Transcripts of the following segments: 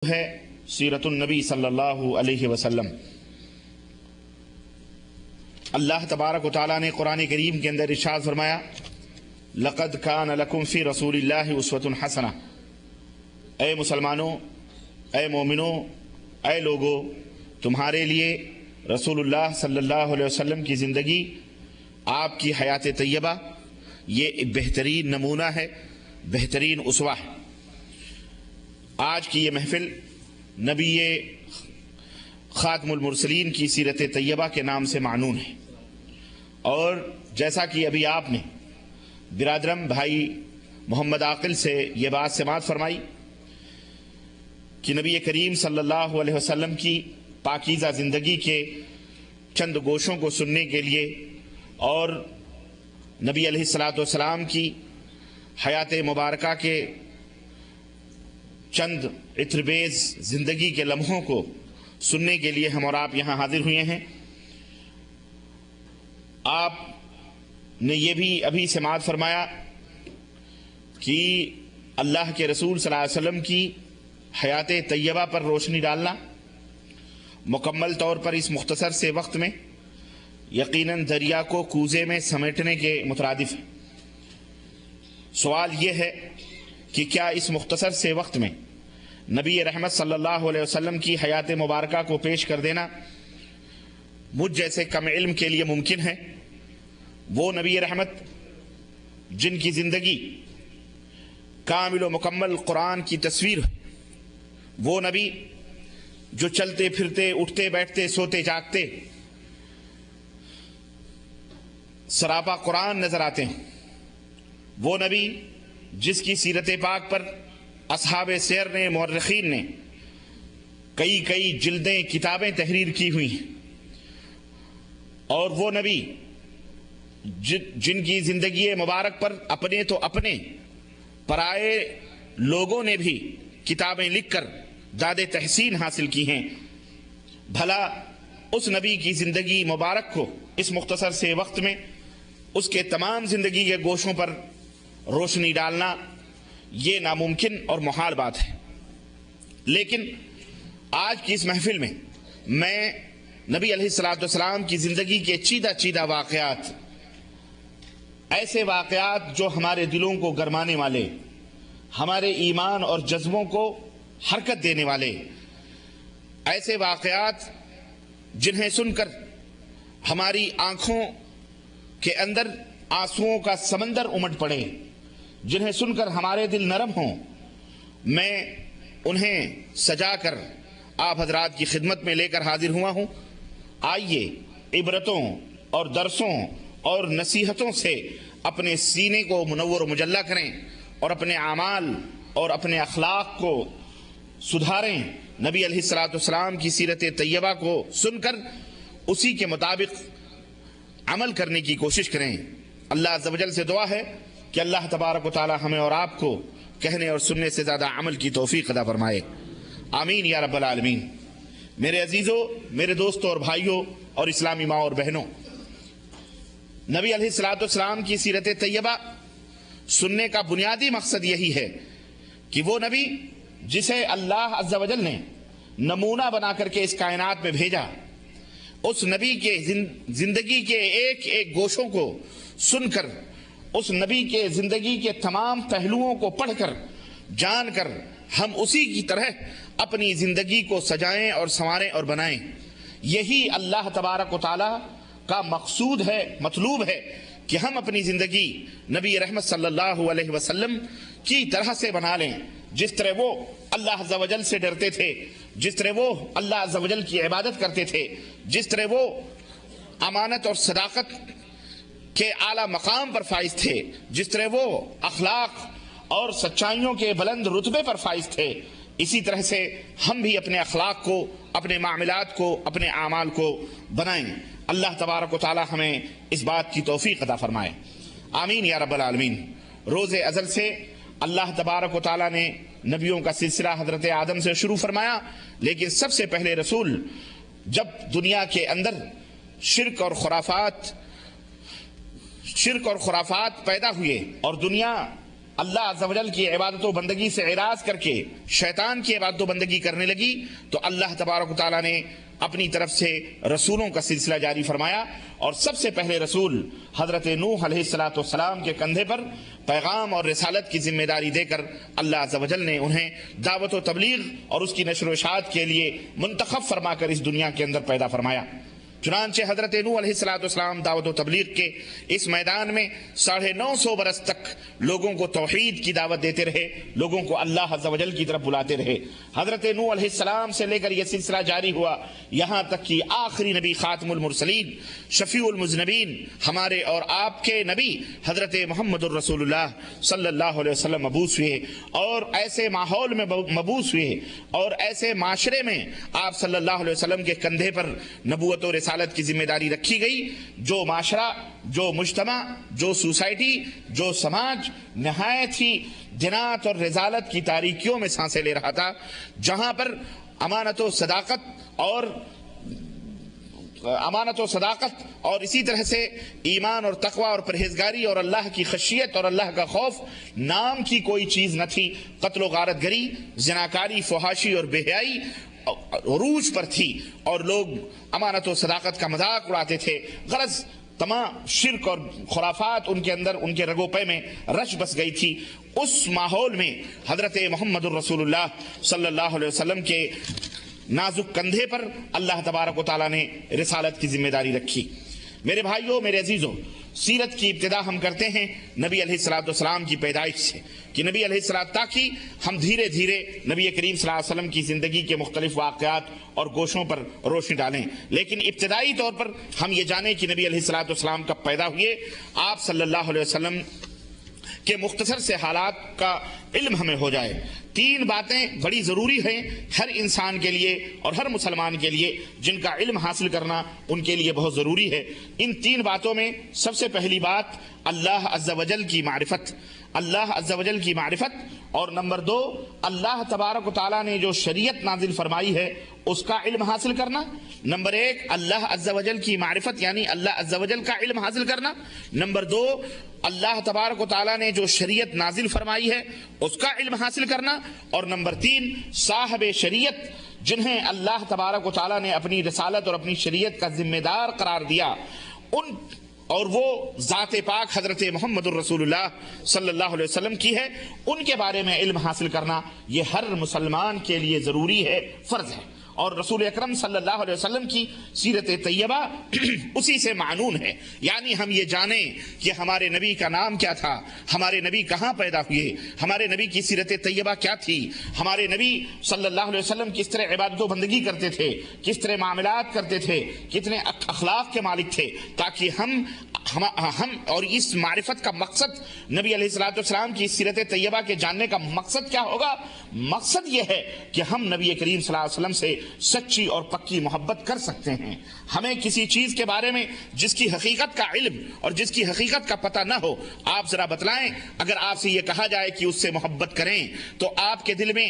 ہے سیرت النبی صلی اللہ علیہ وسلم۔ اللہ تبارک و تعالیٰ نے قرآن کریم کے اندر ارشاد فرمایا لقد کان لکم فی رسول اللہ اسوۃ حسنہ، اے مسلمانوں، اے مومنوں، اے لوگو، تمہارے لیے رسول اللہ صلی اللہ علیہ وسلم کی زندگی، آپ کی حیات طیبہ، یہ ایک بہترین نمونہ ہے، بہترین اسوہ ہے۔ آج کی یہ محفل نبی خاتم المرسلین کی سیرت طیبہ کے نام سے معنون ہے، اور جیسا کہ ابھی آپ نے برادرم بھائی محمد عاقل سے یہ بات سماعت فرمائی کہ نبی کریم صلی اللہ علیہ وسلم کی پاکیزہ زندگی کے چند گوشوں کو سننے کے لیے اور نبی علیہ الصلاۃ والسلام کی حیات مبارکہ کے چند عطربیز زندگی کے لمحوں کو سننے کے لیے ہم اور آپ یہاں حاضر ہوئے ہیں۔ آپ نے یہ بھی ابھی سماعت فرمایا کہ اللہ کے رسول صلی اللہ علیہ وسلم کی حیات طیبہ پر روشنی ڈالنا مکمل طور پر اس مختصر سے وقت میں یقیناً دریا کو کوزے میں سمیٹنے کے مترادف ہے۔ سوال یہ ہے کہ کیا اس مختصر سے وقت میں نبی رحمت صلی اللہ علیہ وسلم کی حیات مبارکہ کو پیش کر دینا مجھ جیسے کم علم کے لیے ممکن ہے؟ وہ نبی رحمت جن کی زندگی کامل و مکمل قرآن کی تصویر ہے، وہ نبی جو چلتے پھرتے، اٹھتے بیٹھتے، سوتے جاگتے سراپا قرآن نظر آتے ہیں، وہ نبی جس کی سیرت پاک پر اصحاب سیر نے، مورخین نے کئی جلدیں کتابیں تحریر کی ہوئی ہیں، اور وہ نبی جن کی زندگی مبارک پر اپنے تو اپنے پرائے لوگوں نے بھی کتابیں لکھ کر داد تحسین حاصل کی ہیں۔ بھلا اس نبی کی زندگی مبارک کو اس مختصر سے وقت میں اس کے تمام زندگی کے گوشوں پر روشنی ڈالنا یہ ناممکن اور محال بات ہے، لیکن آج کی اس محفل میں میں نبی علیہ الصلوۃ والسلام کی زندگی کے چیدہ واقعات، ایسے واقعات جو ہمارے دلوں کو گرمانے والے، ہمارے ایمان اور جذبوں کو حرکت دینے والے، ایسے واقعات جنہیں سن کر ہماری آنکھوں کے اندر آنسوؤں کا سمندر امٹ پڑے، جنہیں سن کر ہمارے دل نرم ہوں، میں انہیں سجا کر آپ حضرات کی خدمت میں لے کر حاضر ہوا ہوں۔ آئیے عبرتوں اور درسوں اور نصیحتوں سے اپنے سینے کو منور و مجلہ کریں اور اپنے اعمال اور اپنے اخلاق کو سدھاریں، نبی علیہ الصلوۃ والسلام کی سیرت طیبہ کو سن کر اسی کے مطابق عمل کرنے کی کوشش کریں۔ اللہ عز و جل سے دعا ہے کہ اللہ تبارک و تعالی ہمیں اور آپ کو کہنے اور سننے سے زیادہ عمل کی توفیق عطا فرمائے، آمین یا رب العالمین۔ میرے عزیزوں، میرے دوستوں اور بھائیوں اور اسلامی ماں اور بہنوں، نبی علیہ الصلوۃ والسلام کی سیرت طیبہ سننے کا بنیادی مقصد یہی ہے کہ وہ نبی جسے اللہ عز و جل نے نمونہ بنا کر کے اس کائنات میں بھیجا، اس نبی کے زندگی کے ایک گوشوں کو سن کر، اس نبی کے زندگی کے تمام پہلوؤں کو پڑھ کر، جان کر ہم اسی کی طرح اپنی زندگی کو سجائیں اور سنواریں اور بنائیں۔ یہی اللہ تبارک و تعالی کا مقصود ہے، مطلوب ہے کہ ہم اپنی زندگی نبی رحمت صلی اللہ علیہ وسلم کی طرح سے بنا لیں، جس طرح وہ اللہ عز و جل سے ڈرتے تھے، جس طرح وہ اللہ عز و جل کی عبادت کرتے تھے، جس طرح وہ امانت اور صداقت کے اعلیٰ مقام پر فائز تھے، جس طرح وہ اخلاق اور سچائیوں کے بلند رتبے پر فائز تھے، اسی طرح سے ہم بھی اپنے اخلاق کو، اپنے معاملات کو، اپنے اعمال کو بنائیں۔ اللہ تبارک و تعالی ہمیں اس بات کی توفیق عطا فرمائے، آمین یا رب العالمین۔ روز ازل سے اللہ تبارک و تعالی نے نبیوں کا سلسلہ حضرت آدم سے شروع فرمایا، لیکن سب سے پہلے رسول جب دنیا کے اندر شرک اور خرافات پیدا ہوئے اور دنیا اللہ عز و جل کی عبادت و بندگی سے اعراض کر کے شیطان کی عبادت و بندگی کرنے لگی تو اللہ تبارک و تعالیٰ نے اپنی طرف سے رسولوں کا سلسلہ جاری فرمایا، اور سب سے پہلے رسول حضرت نوح علیہ السلام کے کندھے پر پیغام اور رسالت کی ذمہ داری دے کر اللہ عز و جل نے انہیں دعوت و تبلیغ اور اس کی نشر و اشاعت کے لیے منتخب فرما کر اس دنیا کے اندر پیدا فرمایا۔ چنانچہ حضرت نوح علیہ السلام دعوت و تبلیغ کے اس میدان میں 950 برس تک لوگوں کو توحید کی دعوت دیتے رہے، لوگوں کو اللہ عز و جل کی طرف بلاتے رہے۔ حضرت نوح علیہ السلام سے لے کر یہ سلسلہ جاری ہوا یہاں تک کہ آخری نبی خاتم المرسلین شفیع المذنبین ہمارے اور آپ کے نبی حضرت محمد الرسول اللہ صلی اللہ علیہ وسلم مبعوث ہوئے، اور ایسے ماحول میں مبعوث ہوئے اور ایسے معاشرے میں آپ صلی اللہ علیہ وسلم کے کندھے پر نبوت و رسالت کی ذمہ داری رکھی گئی، جو معاشرہ، جو مجتمع، جو سوسائٹی، جو سماج نہایت ہی جنات اور رذالت کی تاریکیوں میں سانسیں لے رہا تھا، جہاں پر امانت و صداقت اور اسی طرح سے ایمان اور تقوی اور پرہیزگاری اور اللہ کی خشیت اور اللہ کا خوف نام کی کوئی چیز نہ تھی۔ قتل و غارت گری، زناکاری، فحاشی اور بے حیائی عروج پر تھی، اور لوگ امانت و صداقت کا مذاق اڑاتے تھے۔ غرض تمام شرک اور خرافات ان کے اندر، ان کے رگو پے میں رچ بس گئی تھی۔ اس ماحول میں حضرت محمد الرسول اللہ صلی اللہ علیہ وسلم کے نازک کندھے پر اللہ تبارک و تعالیٰ نے رسالت کی ذمہ داری رکھی۔ میرے بھائیوں، میرے عزیزوں، سیرت کی ابتدا ہم کرتے ہیں نبی علیہ السلام کی پیدائش سے، کہ نبی علیہ السلام تاکہ ہم دھیرے دھیرے نبی کریم صلی اللہ علیہ وسلم کی زندگی کے مختلف واقعات اور گوشوں پر روشنی ڈالیں، لیکن ابتدائی طور پر ہم یہ جانیں کہ نبی علیہ السلام کب پیدا ہوئے۔ آپ صلی اللہ علیہ وسلم کے مختصر سے حالات کا علم ہمیں ہو جائے۔ 3 باتیں بڑی ضروری ہیں ہر انسان کے لیے اور ہر مسلمان کے لیے، جن کا علم حاصل کرنا ان کے لیے بہت ضروری ہے۔ ان 3 باتوں میں سب سے پہلی بات اللہ عز و جل کی معرفت، اللہ عز و جل کی معرفت، اور نمبر 2 اللہ تبارک و تعالیٰ نے جو شریعت نازل فرمائی ہے اس کا علم حاصل کرنا۔ نمبر 1 اللہ عز و جل کی معرفت یعنی اللہ عز و جل کا علم حاصل کرنا۔ نمبر 2 اللہ تبارک و تعالیٰ نے جو شریعت نازل فرمائی ہے اس کا علم حاصل کرنا۔ اور نمبر 3 صاحب شریعت جنہیں اللہ تبارک و تعالیٰ نے اپنی رسالت اور اپنی شریعت کا ذمہ دار قرار دیا، ان اور وہ ذات پاک حضرت محمد الرسول اللہ صلی اللہ علیہ وسلم کی ہے، ان کے بارے میں علم حاصل کرنا یہ ہر مسلمان کے لیے ضروری ہے، فرض ہے۔ اور رسول اکرم صلی اللہ علیہ وسلم کی سیرت طیبہ اسی سے معنون ہے، یعنی ہم یہ جانیں کہ ہمارے نبی کا نام کیا تھا، ہمارے نبی کہاں پیدا ہوئے، ہمارے نبی کی سیرت طیبہ کیا تھی، ہمارے نبی صلی اللہ علیہ وسلم کس طرح عبادت و بندگی کرتے تھے، کس طرح معاملات کرتے تھے، کتنے اخلاق کے مالک تھے، تاکہ ہم اور اس معرفت کا مقصد نبی علیہ السلام کی سیرت طیبہ کے جاننے کا مقصد کیا ہوگا؟ مقصد یہ ہے کہ ہم نبی کریم صلی اللہ علیہ وسلم سے سچی اور پکی محبت کر سکتے ہیں۔ ہمیں کسی چیز کے بارے میں جس کی حقیقت کا علم اور جس کی حقیقت کا پتہ نہ ہو، آپ ذرا بتلائیں، اگر آپ سے یہ کہا جائے کہ اس سے محبت کریں تو آپ کے دل میں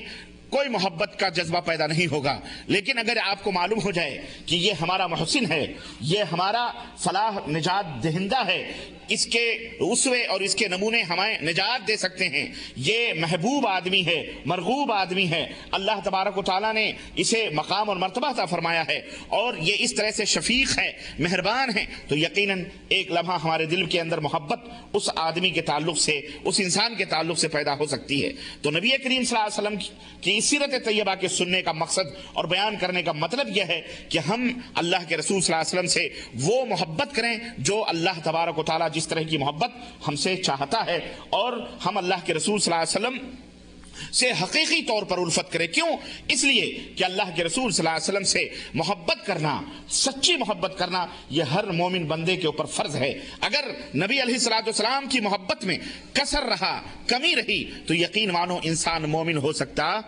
کوئی محبت کا جذبہ پیدا نہیں ہوگا، لیکن اگر آپ کو معلوم ہو جائے کہ یہ ہمارا محسن ہے، یہ ہمارا فلاح نجات دہندہ ہے، اس کے اسوے اور اس کے نمونے ہمیں نجات دے سکتے ہیں، یہ محبوب آدمی ہے، مرغوب آدمی ہے، اللہ تبارک و تعالیٰ نے اسے مقام اور مرتبہ عطا فرمایا ہے، اور یہ اس طرح سے شفیق ہے، مہربان ہے، تو یقیناً ایک لمحہ ہمارے دل کے اندر محبت اس آدمی کے تعلق سے، اس انسان کے تعلق سے پیدا ہو سکتی ہے۔ تو نبی کریم صلی اللہ علیہ وسلم کی سیرت طیبہ کے سننے کا مقصد اور بیان کرنے کا مطلب یہ ہے کہ ہم اللہ کے رسول صلی اللہ علیہ وسلم سے وہ محبت کریں جو اللہ تبارک و تعالیٰ جس طرح کی محبت ہم سے چاہتا ہے، اور ہم اللہ کے رسول صلی اللہ علیہ وسلم سے حقیقی طور پر الفت کرے۔ کیوں؟ اس لیے کہ اللہ کے رسول صلی اللہ علیہ وسلم سے محبت کرنا، سچی محبت کرنا، یہ ہر مومن بندے کے اوپر فرض ہے۔ اگر نبی علیہ السلام کی محبت میں کسر رہا، کمی رہی، تو یقین مانو انسان مومن ہو سکتا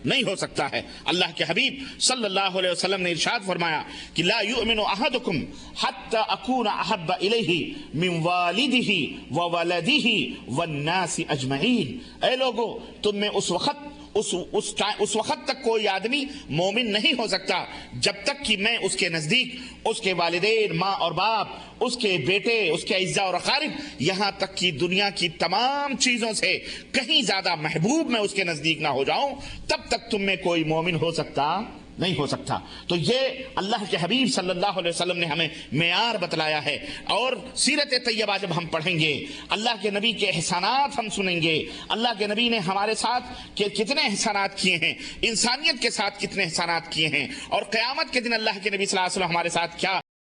نہیں ہو سکتا ہے۔ اللہ کے حبیب صلی اللہ علیہ وسلم نے ارشاد فرمایا کہ لا یؤمن احدکم حتی اکون احب الیہ من والدہ وولدہ والناس اجمعین۔ اے لوگو، تم میں اس وقت اس وقت تک کوئی آدمی مومن نہیں ہو سکتا جب تک کہ میں اس کے نزدیک اس کے والدین، ماں اور باپ، اس کے بیٹے، اس کے اعزاء اور اقارب، یہاں تک کہ دنیا کی تمام چیزوں سے کہیں زیادہ محبوب میں اس کے نزدیک نہ ہو جاؤں، تب تک تم میں کوئی مومن ہو سکتا نہیں ہو سکتا۔ تو یہ اللہ کے حبیب صلی اللہ علیہ وسلم نے ہمیں معیار بتلایا ہے۔ اور سیرت طیبہ جب ہم پڑھیں گے، اللہ کے نبی کے احسانات ہم سنیں گے، اللہ کے نبی نے ہمارے ساتھ کتنے احسانات کیے ہیں، انسانیت کے ساتھ کتنے احسانات کیے ہیں، اور قیامت کے دن اللہ کے نبی صلی اللہ علیہ وسلم ہمارے ساتھ کیا